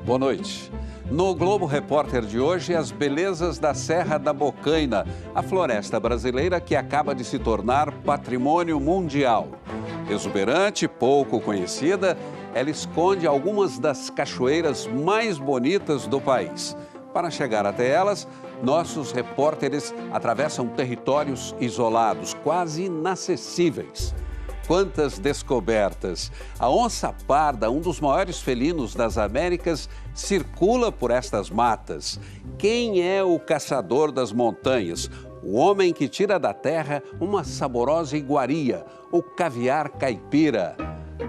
Boa noite. No Globo Repórter de hoje, as belezas da Serra da Bocaina, a floresta brasileira que acaba de se tornar patrimônio mundial. Exuberante, pouco conhecida, ela esconde algumas das cachoeiras mais bonitas do país. Para chegar até elas, nossos repórteres atravessam territórios isolados, quase inacessíveis. Quantas descobertas! A onça parda, um dos maiores felinos das Américas, circula por estas matas. Quem é o caçador das montanhas? O homem que tira da terra uma saborosa iguaria, o caviar caipira.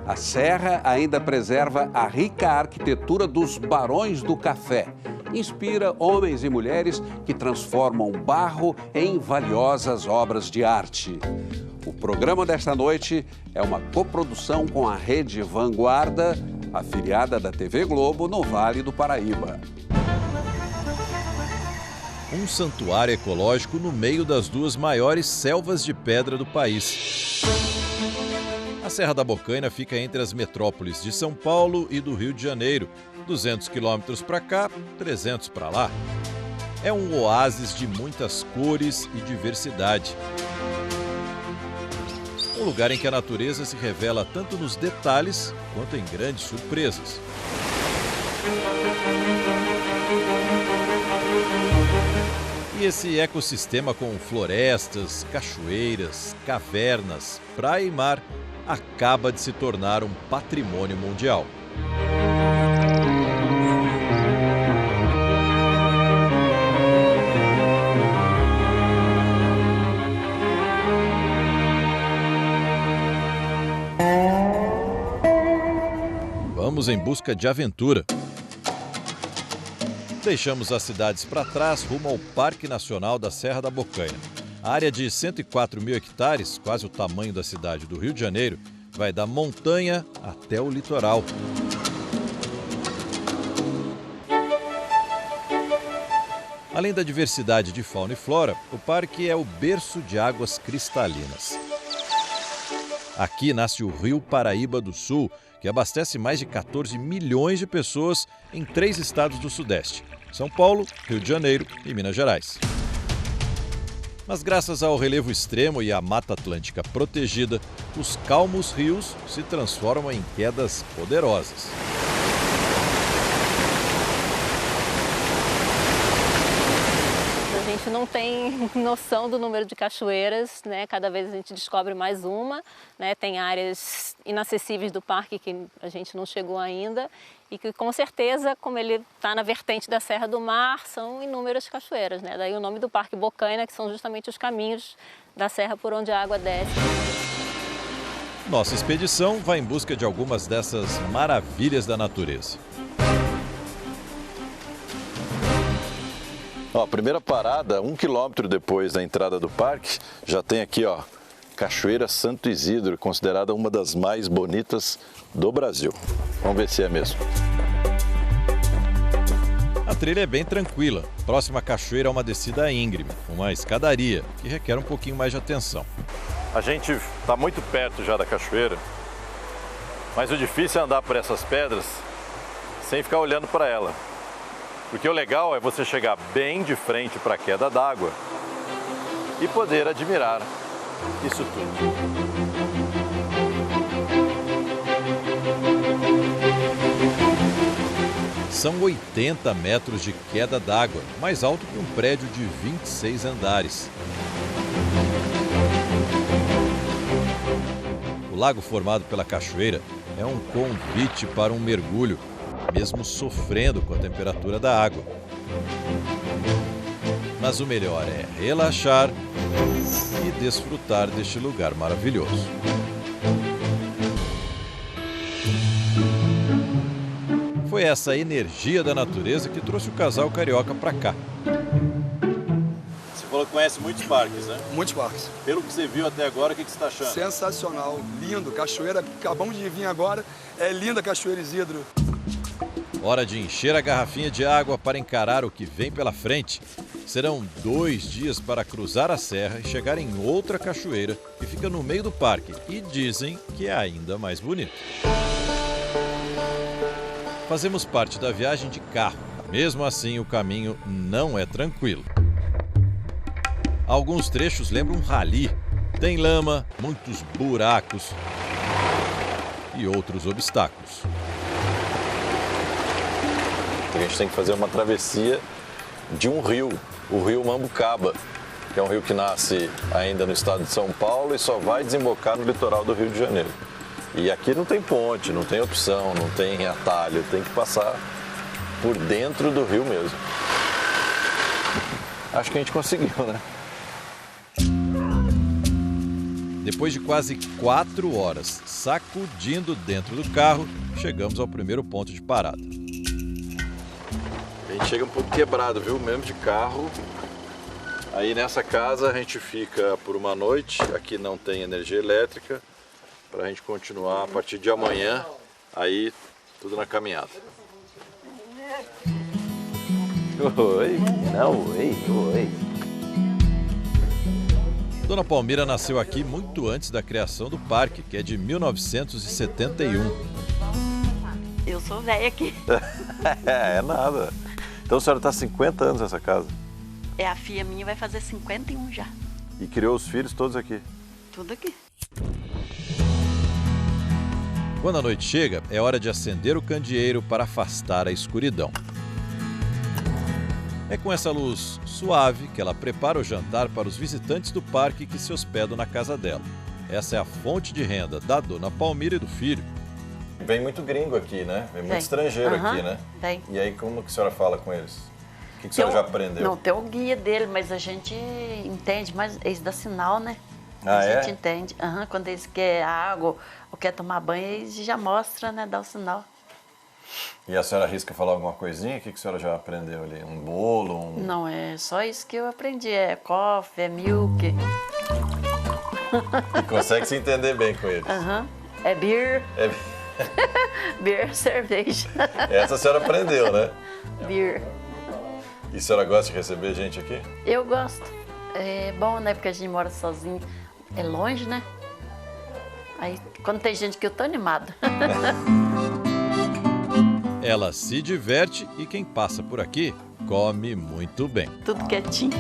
A serra ainda preserva a rica arquitetura dos barões do café. Inspira homens e mulheres que transformam barro em valiosas obras de arte. O programa desta noite é uma coprodução com a Rede Vanguarda, afiliada da TV Globo no Vale do Paraíba. Um santuário ecológico no meio das duas maiores selvas de pedra do país. A Serra da Bocaina fica entre as metrópoles de São Paulo e do Rio de Janeiro, 200 quilômetros para cá, 300 para lá. É um oásis de muitas cores e diversidade. Um lugar em que a natureza se revela tanto nos detalhes quanto em grandes surpresas. E esse ecossistema com florestas, cachoeiras, cavernas, praia e mar acaba de se tornar um patrimônio mundial. Vamos em busca de aventura. Deixamos as cidades para trás rumo ao Parque Nacional da Serra da Bocaina. A área de 104 mil hectares, quase o tamanho da cidade do Rio de Janeiro, vai da montanha até o litoral. Além da diversidade de fauna e flora, o parque é o berço de águas cristalinas. Aqui nasce o Rio Paraíba do Sul, que abastece mais de 14 milhões de pessoas em 3 estados do Sudeste: São Paulo, Rio de Janeiro e Minas Gerais. Mas graças ao relevo extremo e à Mata Atlântica protegida, os calmos rios se transformam em quedas poderosas. A gente não tem noção do número de cachoeiras, né? Cada vez a gente descobre mais uma, né? Tem áreas inacessíveis do parque que a gente não chegou ainda e que com certeza, como ele está na vertente da Serra do Mar, são inúmeras cachoeiras, né? Daí o nome do Parque Bocaina, que são justamente os caminhos da serra por onde a água desce. Nossa expedição vai em busca de algumas dessas maravilhas da natureza. Ó, primeira parada, 1 quilômetro depois da entrada do parque, já tem aqui, ó, Cachoeira Santo Isidro, considerada uma das mais bonitas do Brasil. Vamos ver se é mesmo. A trilha é bem tranquila. Próxima cachoeira é uma descida íngreme, uma escadaria, que requer um pouquinho mais de atenção. A gente está muito perto já da cachoeira, mas o difícil é andar por essas pedras sem ficar olhando para ela. Porque o legal é você chegar bem de frente para a queda d'água e poder admirar isso tudo. São 80 metros de queda d'água, mais alto que um prédio de 26 andares. O lago formado pela cachoeira é um convite para um mergulho, mesmo sofrendo com a temperatura da água. Mas o melhor é relaxar e desfrutar deste lugar maravilhoso. Foi essa energia da natureza que trouxe o casal carioca para cá. Você falou que conhece muitos parques, né? Muitos parques. Pelo que você viu até agora, o que você está achando? Sensacional, lindo, cachoeira, acabamos de vir agora, é linda a Cachoeira Isidro. Hora de encher a garrafinha de água para encarar o que vem pela frente. Serão 2 dias para cruzar a serra e chegar em outra cachoeira que fica no meio do parque e dizem que é ainda mais bonito. Fazemos parte da viagem de carro. Mesmo assim, o caminho não é tranquilo. Alguns trechos lembram um rally. Tem lama, muitos buracos e outros obstáculos. A gente tem que fazer uma travessia de um rio, o rio Mambucaba, que é um rio que nasce ainda no estado de São Paulo e só vai desembocar no litoral do Rio de Janeiro. E aqui não tem ponte, não tem opção, não tem atalho, tem que passar por dentro do rio mesmo. Acho que a gente conseguiu, né? Depois de quase 4 horas sacudindo dentro do carro, chegamos ao primeiro ponto de parada. A gente chega um pouco quebrado, viu? Mesmo de carro. Aí nessa casa a gente fica por uma noite, aqui não tem energia elétrica, para a gente continuar a partir de amanhã, aí tudo na caminhada. Oi, não, oi. Dona Palmira nasceu aqui muito antes da criação do parque, que é de 1971. Eu sou velha aqui. É nada. Então a senhora está há 50 anos nessa casa? É, a filha minha vai fazer 51 já. E criou os filhos todos aqui? Tudo aqui. Quando a noite chega, é hora de acender o candeeiro para afastar a escuridão. É com essa luz suave que ela prepara o jantar para os visitantes do parque que se hospedam na casa dela. Essa é a fonte de renda da Dona Palmira e do filho. Vem muito gringo aqui, né? Vem muito estrangeiro aqui, né? Vem. E aí como que a senhora fala com eles? O que a senhora já aprendeu? Não, tem o guia dele, mas a gente entende, mas eles dão sinal, né? Ah, a gente entende. Quando eles querem água ou quer tomar banho, eles já mostram, né? Dá o sinal. E a senhora arrisca falar alguma coisinha? O que a senhora já aprendeu ali? Um bolo? Não, é só isso que eu aprendi. É coffee, é milk. E consegue se entender bem com eles? É beer. É... Beer, cerveja. Essa a senhora aprendeu, né? Beer. E a senhora gosta de receber gente aqui? Eu gosto. É bom, né? Porque a gente mora sozinho. É longe, né? Aí, quando tem gente que eu tô animada. Ela se diverte e quem passa por aqui come muito bem. Tudo quietinho.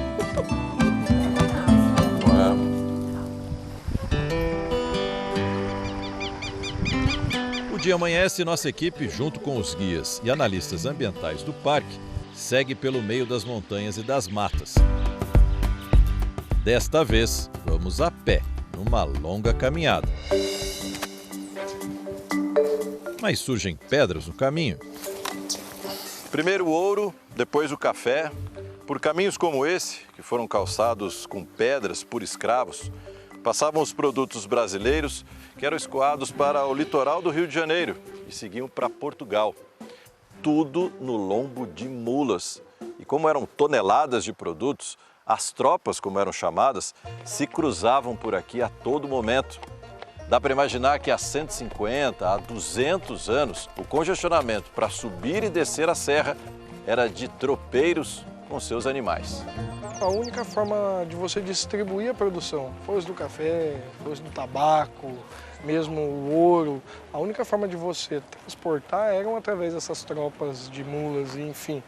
O dia amanhece e nossa equipe, junto com os guias e analistas ambientais do parque, segue pelo meio das montanhas e das matas. Desta vez, vamos a pé, numa longa caminhada. Mas surgem pedras no caminho. Primeiro o ouro, depois o café. Por caminhos como esse, que foram calçados com pedras por escravos, passavam os produtos brasileiros que eram escoados para o litoral do Rio de Janeiro e seguiam para Portugal. Tudo no lombo de mulas. E como eram toneladas de produtos, as tropas, como eram chamadas, se cruzavam por aqui a todo momento. Dá para imaginar que há 150, há 200 anos, o congestionamento para subir e descer a serra era de tropeiros com seus animais. A única forma de você distribuir a produção, fosse do café, fosse do tabaco, mesmo o ouro, a única forma de você transportar eram através dessas tropas de mulas, enfim.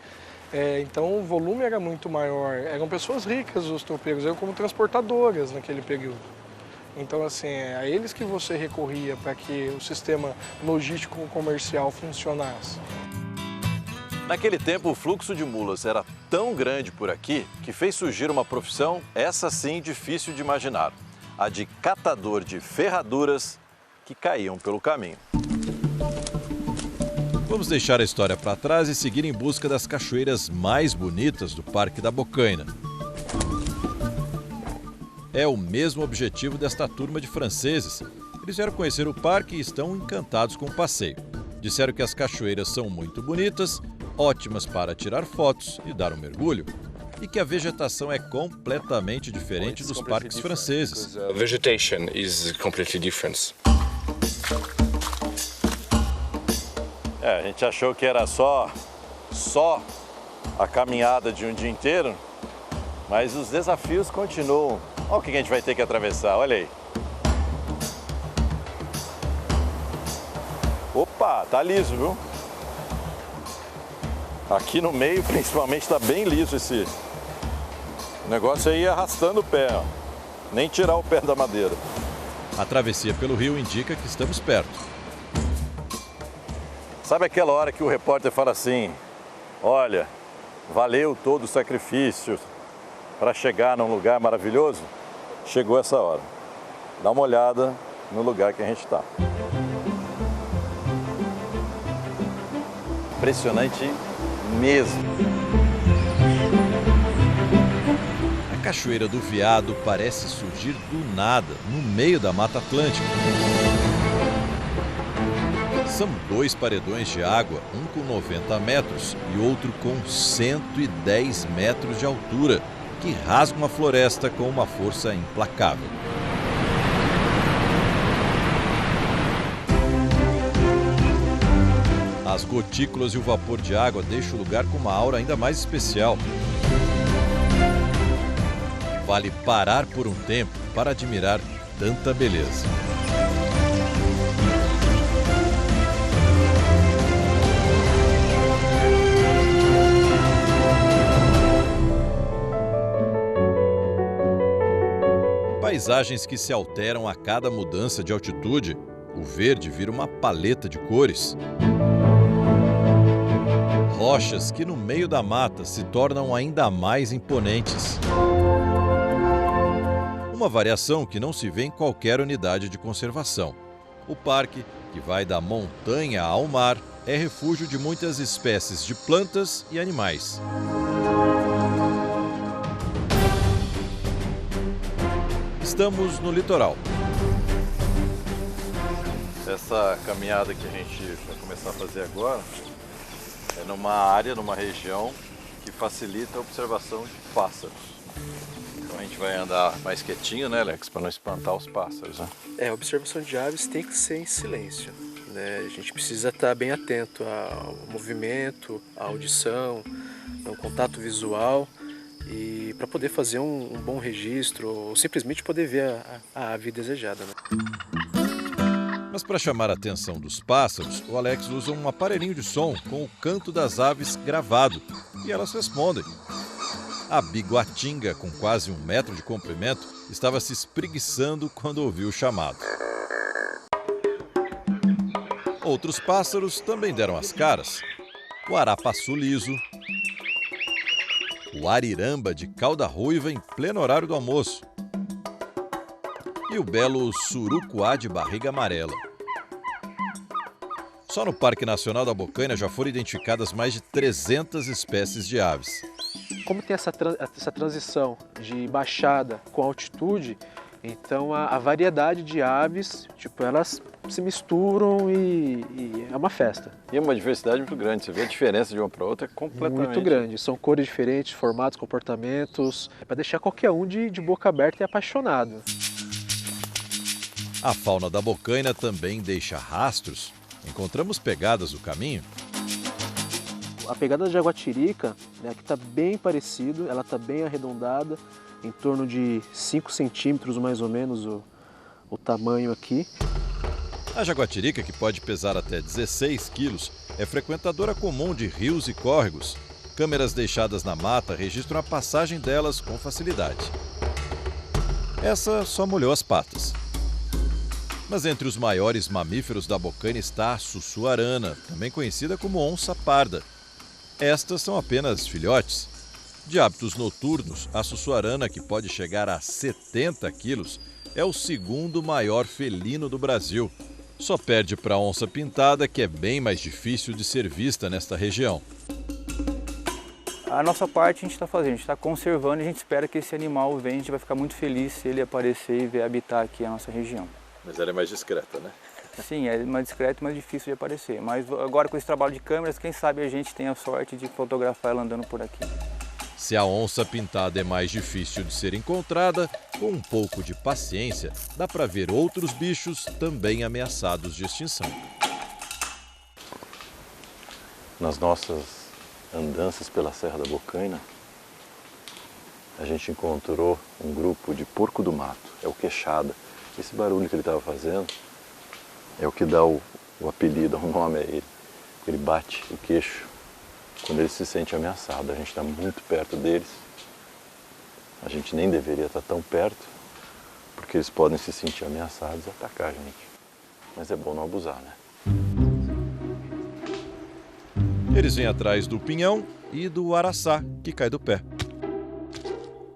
Então o volume era muito maior, eram pessoas ricas os tropeiros, eram como transportadoras naquele período. Então, assim, é a eles que você recorria para que o sistema logístico comercial funcionasse. Naquele tempo, o fluxo de mulas era tão grande por aqui que fez surgir uma profissão, essa sim, difícil de imaginar, a de catador de ferraduras que caíam pelo caminho. Vamos deixar a história para trás e seguir em busca das cachoeiras mais bonitas do Parque da Bocaina. É o mesmo objetivo desta turma de franceses. Eles vieram conhecer o parque e estão encantados com o passeio. Disseram que as cachoeiras são muito bonitas, ótimas para tirar fotos e dar um mergulho, e que a vegetação é completamente diferente dos parques franceses. A vegetation is completely different. A gente achou que era só a caminhada de um dia inteiro, mas os desafios continuam. Olha o que a gente vai ter que atravessar, olha aí. Opa, tá liso, viu? Aqui no meio, principalmente, está bem liso esse negócio aí, arrastando o pé, ó. Nem tirar o pé da madeira. A travessia pelo rio indica que estamos perto. Sabe aquela hora que o repórter fala assim, olha, valeu todo o sacrifício para chegar num lugar maravilhoso? Chegou essa hora. Dá uma olhada no lugar que a gente está. Impressionante mesmo. A Cachoeira do Veado parece surgir do nada, no meio da Mata Atlântica. São 2 paredões de água, um com 90 metros e outro com 110 metros de altura, que rasgam a floresta com uma força implacável. As gotículas e o vapor de água deixam o lugar com uma aura ainda mais especial. Vale parar por um tempo para admirar tanta beleza. Paisagens que se alteram a cada mudança de altitude. O verde vira uma paleta de cores. Rochas que no meio da mata se tornam ainda mais imponentes. Uma variação que não se vê em qualquer unidade de conservação. O parque, que vai da montanha ao mar, é refúgio de muitas espécies de plantas e animais. Estamos no litoral. Essa caminhada que a gente vai começar a fazer agora é numa área, numa região que facilita a observação de pássaros. Então a gente vai andar mais quietinho, né, Alex, para não espantar os pássaros, né? A observação de aves tem que ser em silêncio, né? A gente precisa estar bem atento ao movimento, à audição, ao contato visual e para poder fazer um bom registro ou simplesmente poder ver a ave desejada, né? Mas para chamar a atenção dos pássaros, o Alex usa um aparelhinho de som com o canto das aves gravado e elas respondem. A biguatinga, com quase 1 metro de comprimento, estava se espreguiçando quando ouviu o chamado. Outros pássaros também deram as caras. O arapaçu liso, o ariramba de cauda ruiva em pleno horário do almoço e o belo surucuá de barriga amarela. Só no Parque Nacional da Bocaina já foram identificadas mais de 300 espécies de aves. Como tem essa transição de baixada com altitude, então a variedade de aves, elas se misturam e é uma festa. E é uma diversidade muito grande, você vê a diferença de uma para outra, é completamente... Muito grande, são cores diferentes, formatos, comportamentos, é para deixar qualquer um de boca aberta e apaixonado. A fauna da Bocaina também deixa rastros. Encontramos pegadas do caminho. A pegada da jaguatirica, né, que está bem parecido, ela está bem arredondada, em torno de 5 centímetros mais ou menos o tamanho aqui. A jaguatirica, que pode pesar até 16 quilos, é frequentadora comum de rios e córregos. Câmeras deixadas na mata registram a passagem delas com facilidade. Essa só molhou as patas. Mas entre os maiores mamíferos da Bocaina está a sussuarana, também conhecida como onça parda. Estas são apenas filhotes. De hábitos noturnos, a sussuarana, que pode chegar a 70 quilos, é o segundo maior felino do Brasil. Só perde para a onça pintada, que é bem mais difícil de ser vista nesta região. A nossa parte a gente está fazendo, a gente está conservando e a gente espera que esse animal venha, a gente vai ficar muito feliz se ele aparecer e vier habitar aqui a nossa região. Mas ela é mais discreta, né? Sim, é mais discreto e mais difícil de aparecer. Mas agora com esse trabalho de câmeras, quem sabe a gente tem a sorte de fotografar ela andando por aqui. Se a onça pintada é mais difícil de ser encontrada, com um pouco de paciência, dá para ver outros bichos também ameaçados de extinção. Nas nossas andanças pela Serra da Bocaina, a gente encontrou um grupo de porco do mato, é o queixada. Esse barulho que ele estava fazendo é o que dá o apelido, o nome a ele. Ele bate o queixo quando eles se sentem ameaçados. A gente está muito perto deles. A gente nem deveria estar tão perto, porque eles podem se sentir ameaçados e atacar a gente. Mas é bom não abusar, né? Eles vêm atrás do pinhão e do araçá, que cai do pé.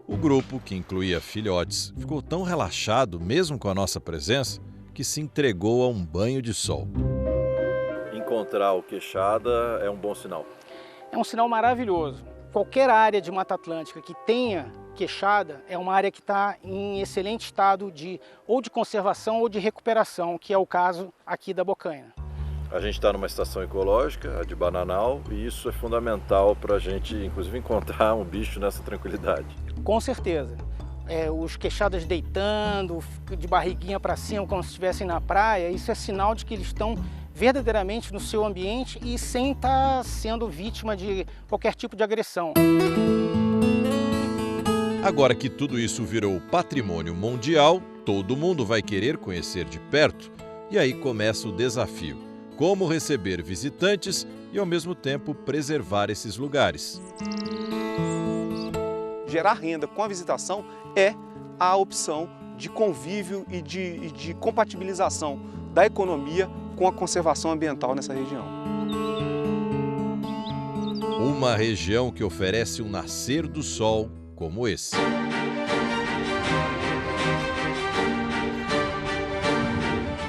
O grupo, que incluía filhotes, ficou tão relaxado, mesmo com a nossa presença, que se entregou a um banho de sol. Encontrar o queixada é um bom sinal. É um sinal maravilhoso. Qualquer área de Mata Atlântica que tenha queixada é uma área que está em excelente estado ou de conservação ou de recuperação, que é o caso aqui da bocaina. A gente está numa estação ecológica, a de Bananal, e isso é fundamental para a gente, inclusive, encontrar um bicho nessa tranquilidade. Com certeza. Os queixadas deitando, de barriguinha para cima, como se estivessem na praia, isso é sinal de que eles estão verdadeiramente no seu ambiente e sem estar sendo vítima de qualquer tipo de agressão. Agora que tudo isso virou patrimônio mundial, todo mundo vai querer conhecer de perto. E aí começa o desafio: como receber visitantes e, ao mesmo tempo, preservar esses lugares. Gerar renda com a visitação é a opção de convívio e de compatibilização da economia com a conservação ambiental nessa região. Uma região que oferece um nascer do sol como esse.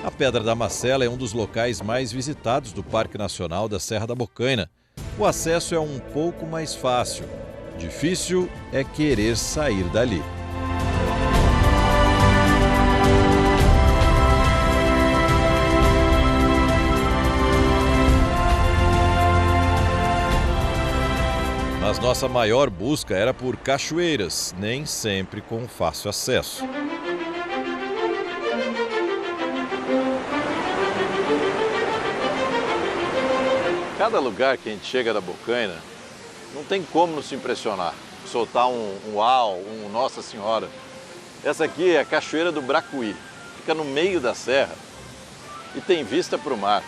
A Pedra da Macela é um dos locais mais visitados do Parque Nacional da Serra da Bocaina. O acesso é um pouco mais fácil. Difícil é querer sair dali. Mas nossa maior busca era por cachoeiras, nem sempre com fácil acesso. Cada lugar que a gente chega da Bocaina, não tem como nos impressionar, soltar um uau, um Nossa Senhora. Essa aqui é a Cachoeira do Bracuí, fica no meio da serra e tem vista para o mar.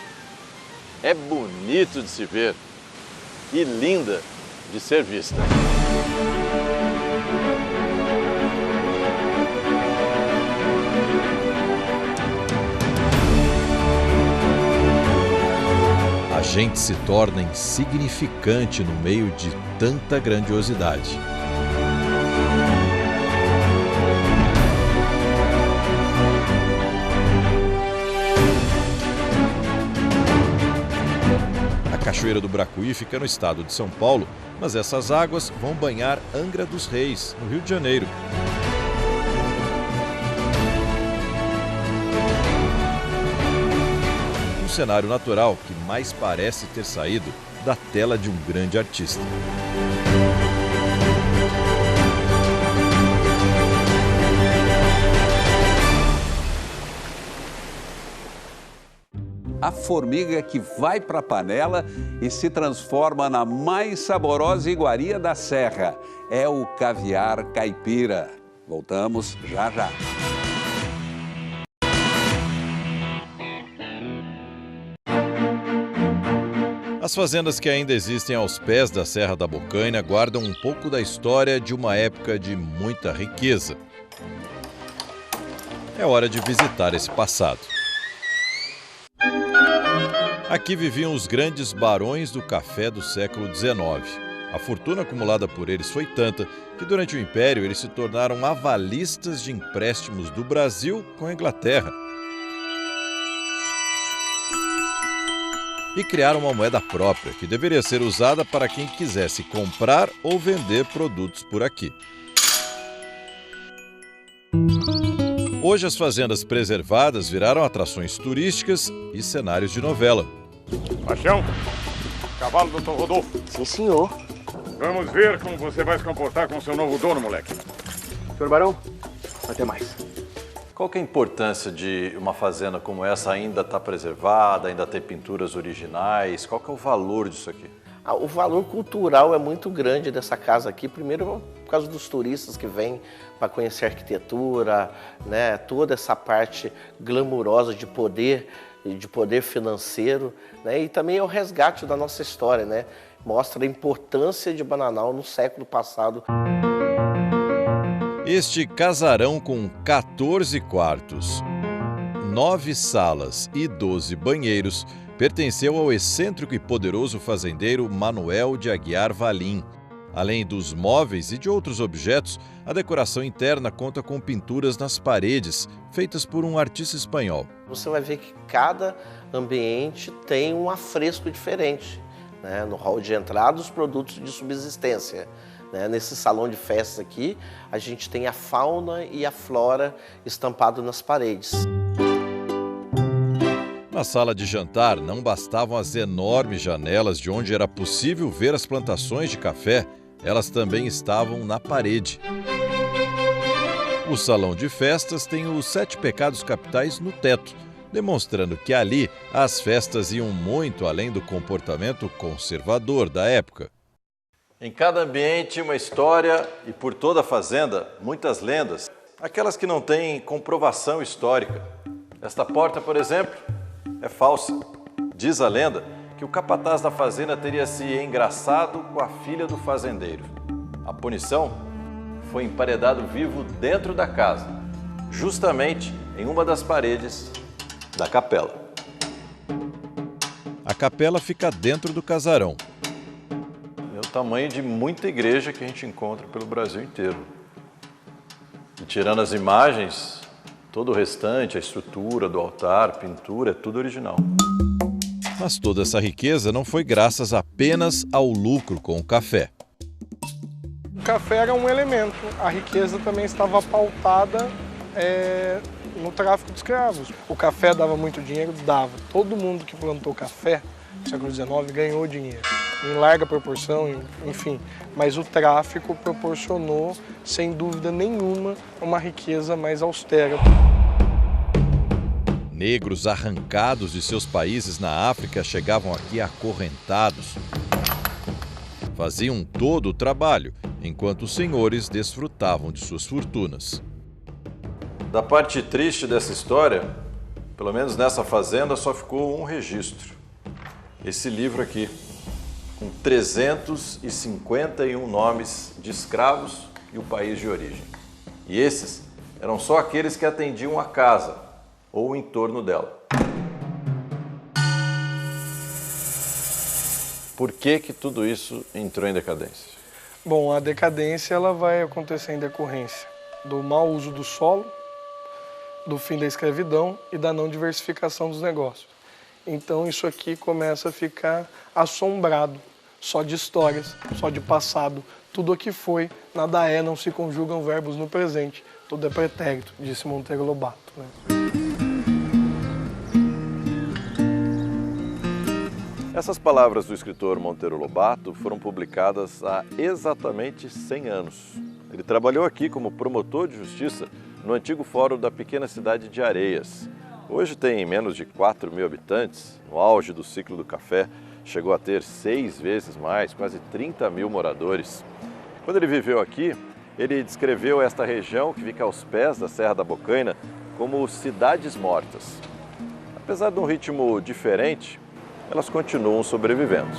É bonito de se ver e linda de ser vista. A gente se torna insignificante no meio de tanta grandiosidade. A Cachoeira do Bracuí fica no estado de São Paulo, mas essas águas vão banhar Angra dos Reis, no Rio de Janeiro. Um cenário natural que mais parece ter saído da tela de um grande artista. A formiga que vai para a panela e se transforma na mais saborosa iguaria da serra. É o caviar caipira. Voltamos já já. As fazendas que ainda existem aos pés da Serra da Bocaina guardam um pouco da história de uma época de muita riqueza. É hora de visitar esse passado. Aqui viviam os grandes barões do café do século XIX. A fortuna acumulada por eles foi tanta que durante o Império eles se tornaram avalistas de empréstimos do Brasil com a Inglaterra. E criaram uma moeda própria, que deveria ser usada para quem quisesse comprar ou vender produtos por aqui. Hoje as fazendas preservadas viraram atrações turísticas e cenários de novela. Paixão, cavalo do Dr. Rodolfo. Sim, senhor. Vamos ver como você vai se comportar com seu novo dono, moleque. Senhor Barão, até mais. Qual que é a importância de uma fazenda como essa ainda estar preservada, ainda ter pinturas originais? Qual que é o valor disso aqui? O valor cultural é muito grande dessa casa aqui. Primeiro, por causa dos turistas que vêm para conhecer a arquitetura, né? Toda essa parte glamurosa de poder financeiro, né? E também é o resgate da nossa história, né? mostra a importância de Bananal no século passado. Este casarão com 14 quartos, 9 salas e 12 banheiros pertenceu ao excêntrico e poderoso fazendeiro Manuel de Aguiar Valim. Além dos móveis e de outros objetos, a decoração interna conta com pinturas nas paredes, feitas por um artista espanhol. Você vai ver que cada ambiente tem um afresco diferente, né? No hall de entrada, os produtos de subsistência. Nesse salão de festas aqui, a gente tem a fauna e a flora estampado nas paredes. Na sala de jantar, não bastavam as enormes janelas de onde era possível ver as plantações de café, elas também estavam na parede. O salão de festas tem os 7 pecados capitais no teto, demonstrando que ali as festas iam muito além do comportamento conservador da época. Em cada ambiente, uma história e por toda a fazenda, muitas lendas, aquelas que não têm comprovação histórica. Esta porta, por exemplo, é falsa. Diz a lenda que o capataz da fazenda teria se engraçado com a filha do fazendeiro. A punição foi emparedado vivo dentro da casa, justamente em uma das paredes da capela. A capela fica dentro do casarão. É o tamanho de muita igreja que a gente encontra pelo Brasil inteiro. E tirando as imagens, todo o restante, a estrutura do altar, pintura, é tudo original. Mas toda essa riqueza não foi graças apenas ao lucro com o café. O café era um elemento, a riqueza também estava pautada no tráfico de escravos. O café dava muito dinheiro? Dava. Todo mundo que plantou café no século XIX ganhou dinheiro, em larga proporção, enfim. Mas o tráfico proporcionou, sem dúvida nenhuma, uma riqueza mais austera. Negros arrancados de seus países na África chegavam aqui acorrentados. Faziam todo o trabalho, enquanto os senhores desfrutavam de suas fortunas. Da parte triste dessa história, pelo menos nessa fazenda, só ficou um registro. Esse livro aqui, com 351 nomes de escravos e o país de origem. E esses eram só aqueles que atendiam a casa ou o entorno dela. Por que tudo isso entrou em decadência? Bom, a decadência ela vai acontecer em decorrência do mau uso do solo, do fim da escravidão e da não diversificação dos negócios. Então isso aqui começa a ficar assombrado, só de histórias, só de passado. Tudo o que foi, nada é, não se conjugam verbos no presente. Tudo é pretérito, disse Monteiro Lobato, né? Essas palavras do escritor Monteiro Lobato foram publicadas há exatamente 100 anos. Ele trabalhou aqui como promotor de justiça no antigo fórum da pequena cidade de Areias. Hoje tem menos de 4.000 habitantes. No auge do ciclo do café, chegou a ter 6 vezes mais, quase 30.000 moradores. Quando ele viveu aqui, ele descreveu esta região, que fica aos pés da Serra da Bocaina, como cidades mortas. Apesar de um ritmo diferente, elas continuam sobrevivendo.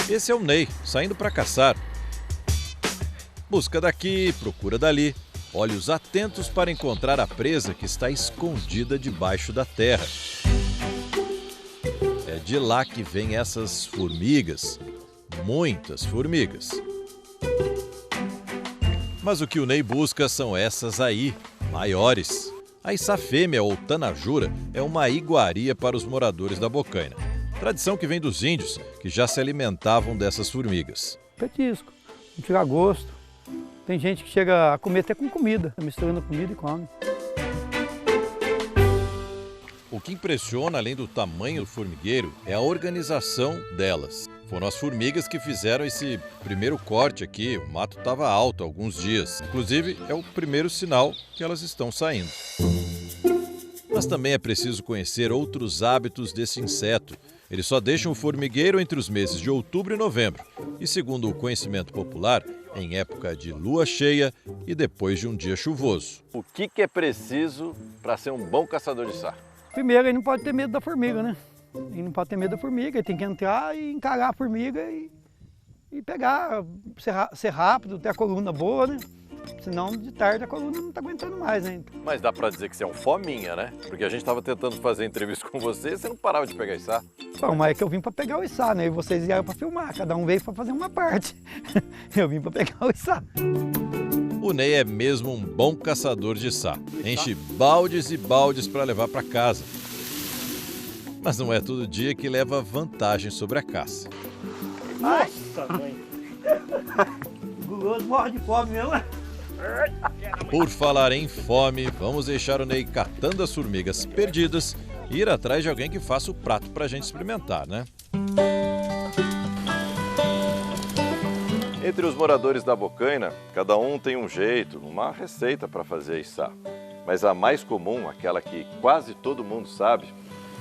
Esse é o Ney, saindo para caçar. Busca daqui, procura dali, olhos atentos para encontrar a presa que está escondida debaixo da terra. É de lá que vêm essas formigas, muitas formigas. Mas o que o Ney busca são essas aí, maiores. A içá fêmea, ou tanajura, é uma iguaria para os moradores da Bocaina. Tradição que vem dos índios, que já se alimentavam dessas formigas. Petisco, não tira gosto. Tem gente que chega a comer até com comida, misturando comida e come. O que impressiona, além do tamanho do formigueiro, é a organização delas. Foram as formigas que fizeram esse primeiro corte aqui. O mato estava alto há alguns dias. Inclusive, é o primeiro sinal que elas estão saindo. Mas também é preciso conhecer outros hábitos desse inseto. Eles só deixam o formigueiro entre os meses de outubro e novembro. E segundo o conhecimento popular, em época de lua cheia e depois de um dia chuvoso. O que é preciso para ser um bom caçador de içá? Primeiro, ele não pode ter medo da formiga, né? Ele não pode ter medo da formiga, ele tem que entrar e encarar a formiga e pegar, ser rápido, ter a coluna boa, né? Senão, de tarde, a coluna não está aguentando mais, né? Mas dá para dizer que você é um fominha, né? Porque a gente estava tentando fazer entrevista com você e você não parava de pegar içá. Bom, mas é que eu vim para pegar o içá, né? E vocês vieram para filmar, cada um veio para fazer uma parte. Eu vim para pegar o içá. O Ney é mesmo um bom caçador de içá. Enche baldes e baldes para levar para casa. Mas não é todo dia que leva vantagem sobre a caça. Nossa, mãe! O guloso morre de fome mesmo. Por falar em fome, vamos deixar o Ney catando as formigas perdidas e ir atrás de alguém que faça o prato pra gente experimentar, né? Entre os moradores da Bocaina, cada um tem um jeito, uma receita para fazer içá. Mas a mais comum, aquela que quase todo mundo sabe,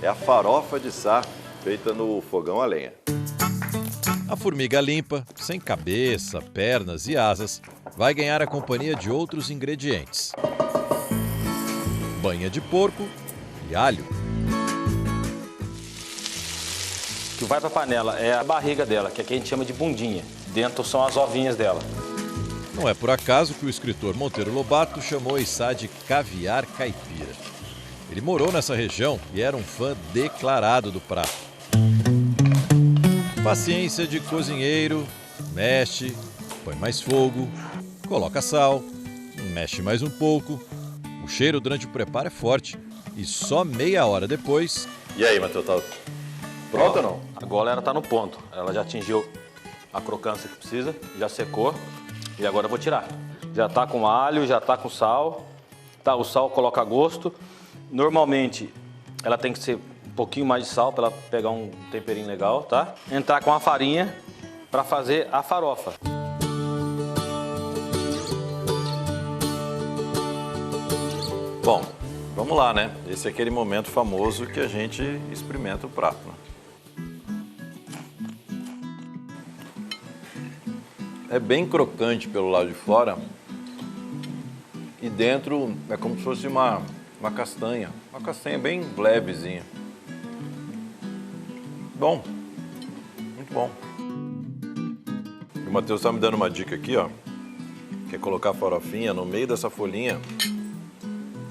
é a farofa de içá, feita no fogão a lenha. A formiga limpa, sem cabeça, pernas e asas, vai ganhar a companhia de outros ingredientes: banha de porco e alho. O que vai para a panela é a barriga dela, que aqui a gente chama de bundinha. Dentro são as ovinhas dela. Não é por acaso que o escritor Monteiro Lobato chamou içá de caviar caipira. Ele morou nessa região e era um fã declarado do prato. Paciência de cozinheiro, mexe, põe mais fogo, coloca sal, mexe mais um pouco. O cheiro durante o preparo é forte e só meia hora depois... E aí, Matheus, tá pronta ou não? Agora ela está no ponto. Ela já atingiu a crocância que precisa, já secou e agora eu vou tirar. Já está com alho, já está com sal. Tá, o sal coloca a gosto. Normalmente ela tem que ser um pouquinho mais de sal para ela pegar um temperinho legal, tá? Entrar com a farinha para fazer a farofa. Bom, vamos lá, né? Esse é aquele momento famoso que a gente experimenta o prato, né? É bem crocante pelo lado de fora e dentro é como se fosse uma castanha. Uma castanha bem levezinha. Bom, muito bom. E o Matheus está me dando uma dica aqui, ó. Que é colocar a farofinha no meio dessa folhinha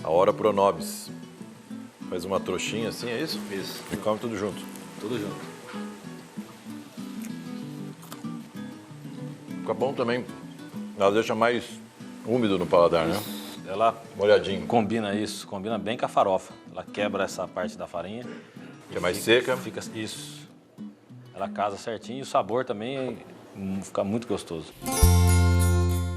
a hora pro nobis. Faz uma trouxinha assim, é isso? Isso. E come tudo junto. Tudo junto. Fica bom também. Ela deixa mais úmido no paladar, né? Ela molhadinho. Combina isso, combina bem com a farofa. Ela quebra essa parte da farinha. Que é mais seca. Fica isso. Ela casa certinho e o sabor também fica muito gostoso.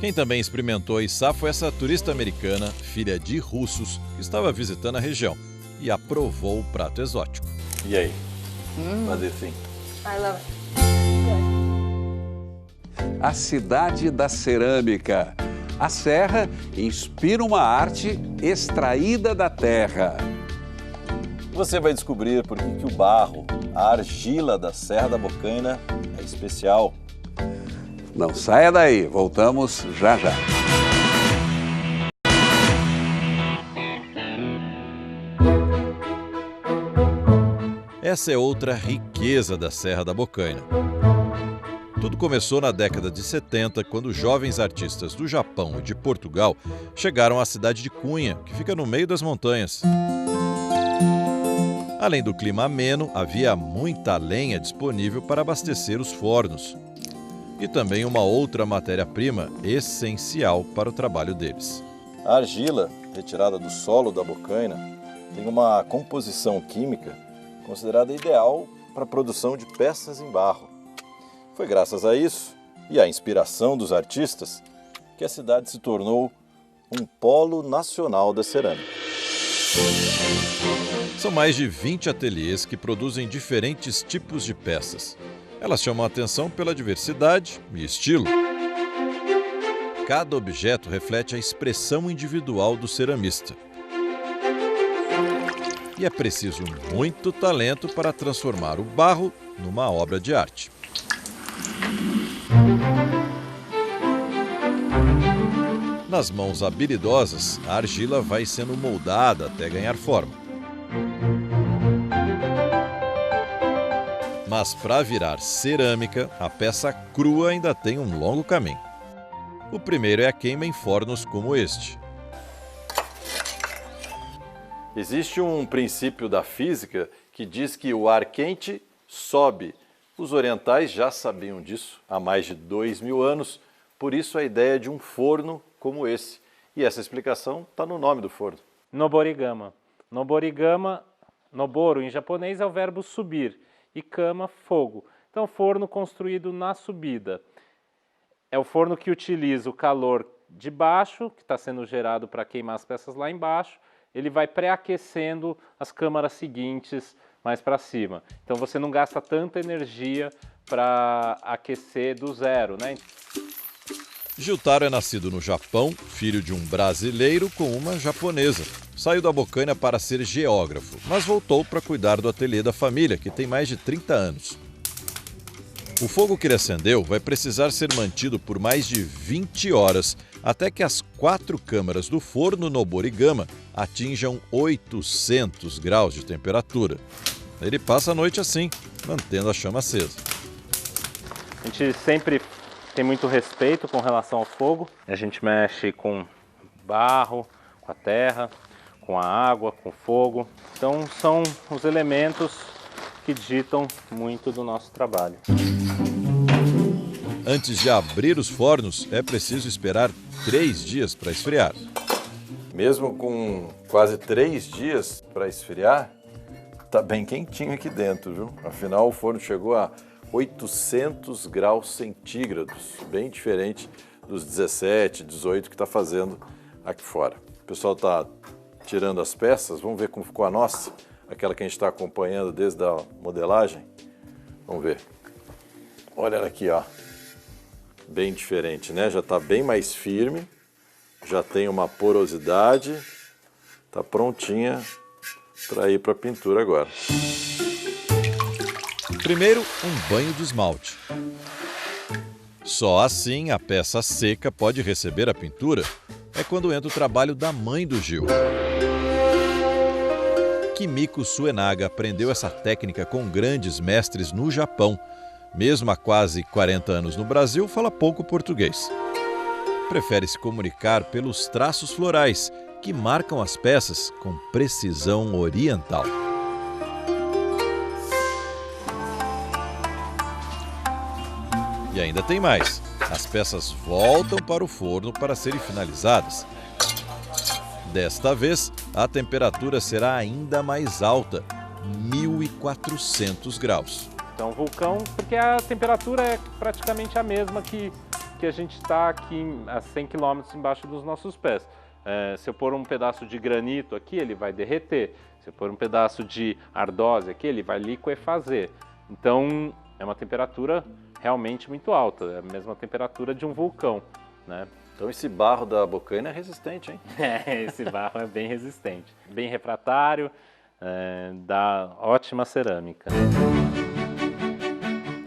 Quem também experimentou içá foi essa turista americana, filha de russos, que estava visitando a região e aprovou o prato exótico. E aí? Fazer sim. I love it. A cidade da cerâmica. A serra inspira uma arte extraída da terra. Você vai descobrir por que o barro, a argila da Serra da Bocaina é especial. Não saia daí, voltamos já já. Essa é outra riqueza da Serra da Bocaina. Tudo começou na década de 70, quando jovens artistas do Japão e de Portugal chegaram à cidade de Cunha, que fica no meio das montanhas. Além do clima ameno, havia muita lenha disponível para abastecer os fornos. E também uma outra matéria-prima essencial para o trabalho deles. A argila, retirada do solo da Bocaina, tem uma composição química considerada ideal para a produção de peças em barro. Foi graças a isso e à inspiração dos artistas que a cidade se tornou um polo nacional da cerâmica. São mais de 20 ateliês que produzem diferentes tipos de peças. Elas chamam a atenção pela diversidade e estilo. Cada objeto reflete a expressão individual do ceramista. E é preciso muito talento para transformar o barro numa obra de arte. Nas mãos habilidosas, a argila vai sendo moldada até ganhar forma. Mas para virar cerâmica, a peça crua ainda tem um longo caminho. O primeiro é a queima em fornos como este. Existe um princípio da física que diz que o ar quente sobe. Os orientais já sabiam disso há mais de 2000 anos, por isso a ideia de um forno como esse. E essa explicação está no nome do forno. Noborigama. Noboro em japonês é o verbo subir e kama, fogo. Então, forno construído na subida. É o forno que utiliza o calor de baixo, que está sendo gerado para queimar as peças lá embaixo. Ele vai pré-aquecendo as câmaras seguintes mais para cima. Então você não gasta tanta energia para aquecer do zero, né? Gyutaro é nascido no Japão, filho de um brasileiro com uma japonesa. Saiu da Bocaina para ser geógrafo, mas voltou para cuidar do ateliê da família, que tem mais de 30 anos. O fogo que ele acendeu vai precisar ser mantido por mais de 20 horas, até que as 4 câmaras do forno Noborigama atinjam 800 graus de temperatura. Ele passa a noite assim, mantendo a chama acesa. A gente sempre tem muito respeito com relação ao fogo. A gente mexe com barro, com a terra, com a água, com o fogo. Então são os elementos que ditam muito do nosso trabalho. Antes de abrir os fornos, é preciso esperar 3 dias para esfriar. Mesmo com quase 3 dias para esfriar, está bem quentinho aqui dentro, viu? Afinal, o forno chegou a 800 graus centígrados, bem diferente dos 17, 18 que está fazendo aqui fora. O pessoal está tirando as peças, vamos ver como ficou a nossa, aquela que a gente está acompanhando desde a modelagem. Vamos ver. Olha ela aqui, ó. Bem diferente, né? Já está bem mais firme, já tem uma porosidade, está prontinha para ir para a pintura agora. Primeiro, um banho de esmalte. Só assim a peça seca pode receber a pintura. É quando entra o trabalho da mãe do Gil. Kimiko Suenaga aprendeu essa técnica com grandes mestres no Japão. Mesmo há quase 40 anos no Brasil, fala pouco português. Prefere se comunicar pelos traços florais, que marcam as peças com precisão oriental. E ainda tem mais. As peças voltam para o forno para serem finalizadas. Desta vez, a temperatura será ainda mais alta, 1.400 graus. Então, vulcão, porque a temperatura é praticamente a mesma que a gente está aqui a 100 km embaixo dos nossos pés. Se eu pôr um pedaço de granito aqui, ele vai derreter. Se eu pôr um pedaço de ardósia aqui, ele vai liquefazer. Então, é uma temperatura realmente muito alta, é a mesma temperatura de um vulcão, né? Então esse barro da Bocaina é resistente, hein? Esse barro é bem resistente, bem refratário, dá ótima cerâmica.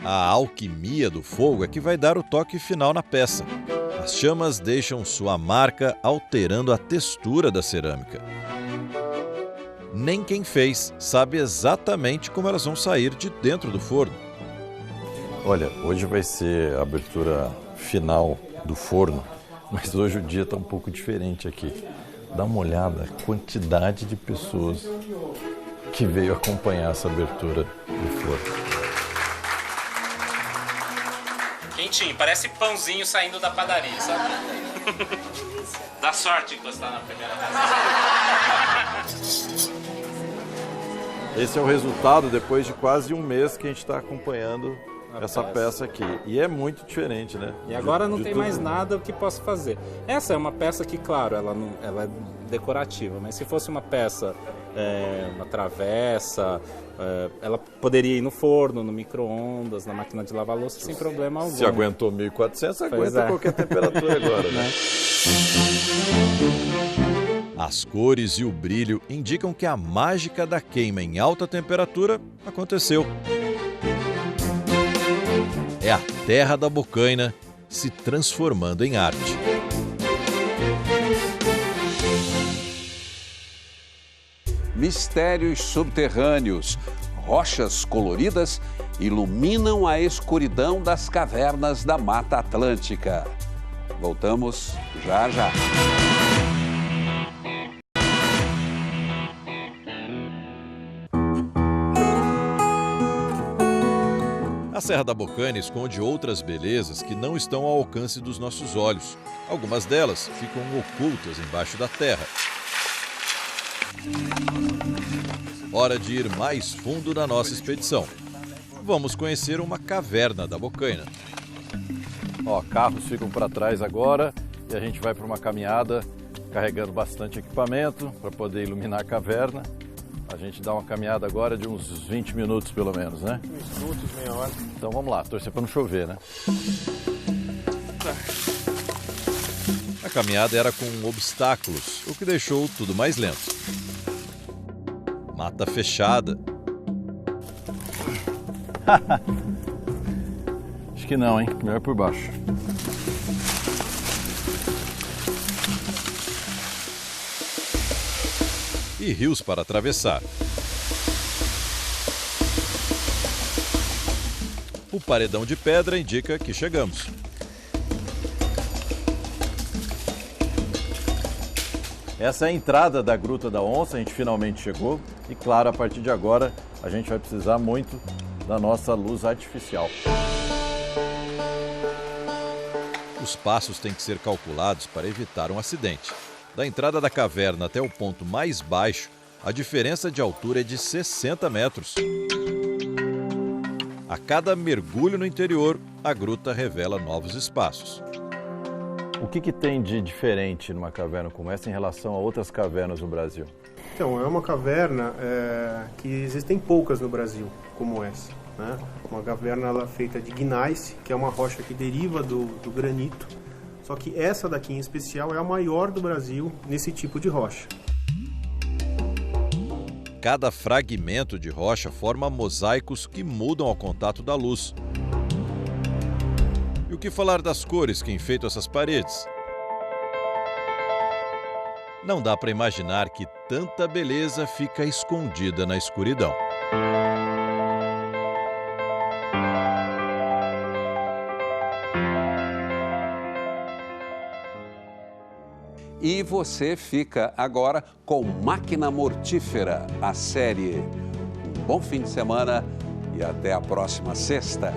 A alquimia do fogo é que vai dar o toque final na peça. As chamas deixam sua marca, alterando a textura da cerâmica. Nem quem fez sabe exatamente como elas vão sair de dentro do forno. Olha, hoje vai ser a abertura final do forno, mas hoje o dia está um pouco diferente aqui. Dá uma olhada a quantidade de pessoas que veio acompanhar essa abertura do forno. Quentinho, parece pãozinho saindo da padaria, sabe? Dá sorte encostar na primeira vez. Esse é o resultado depois de quase um mês que a gente está acompanhando essa peça aqui. E é muito diferente, né? E agora não tem mais nada que possa fazer. Essa é uma peça que, claro, ela é decorativa, mas se fosse uma peça, uma travessa, ela poderia ir no forno, no micro-ondas, na máquina de lavar louça sem problema algum. Se aguentou 1.400, aguenta qualquer temperatura agora, né? As cores e o brilho indicam que a mágica da queima em alta temperatura aconteceu. É a terra da Bocaina se transformando em arte. mistérios subterrâneos. Rochas coloridas iluminam a escuridão das cavernas da Mata Atlântica. Voltamos já já. A Serra da Bocaina esconde outras belezas que não estão ao alcance dos nossos olhos. Algumas delas ficam ocultas embaixo da terra. Hora de ir mais fundo na nossa expedição. Vamos conhecer uma caverna da Bocaina. Ó, carros ficam para trás agora e a gente vai para uma caminhada carregando bastante equipamento para poder iluminar a caverna. A gente dá uma caminhada agora de uns 20 minutos pelo menos, né? 20 minutos, meia hora. Então vamos lá, torcer para não chover, né? A caminhada era com obstáculos, o que deixou tudo mais lento. Mata fechada. Acho que não, hein? Melhor por baixo. E rios para atravessar. O paredão de pedra indica que chegamos. Essa é a entrada da Gruta da Onça, a gente finalmente chegou. E claro, a partir de agora, a gente vai precisar muito da nossa luz artificial. Os passos têm que ser calculados para evitar um acidente. Da entrada da caverna até o ponto mais baixo, a diferença de altura é de 60 metros. A cada mergulho no interior, a gruta revela novos espaços. O que tem de diferente numa caverna como essa em relação a outras cavernas no Brasil? Então, é uma caverna que existem poucas no Brasil, como essa, né? Uma caverna ela, feita de gneiss, que é uma rocha que deriva do granito. Só que essa daqui em especial é a maior do Brasil nesse tipo de rocha. Cada fragmento de rocha forma mosaicos que mudam ao contato da luz. E o que falar das cores que enfeitam essas paredes? Não dá para imaginar que tanta beleza fica escondida na escuridão. E você fica agora com Máquina Mortífera, a série. Um bom fim de semana e até a próxima sexta.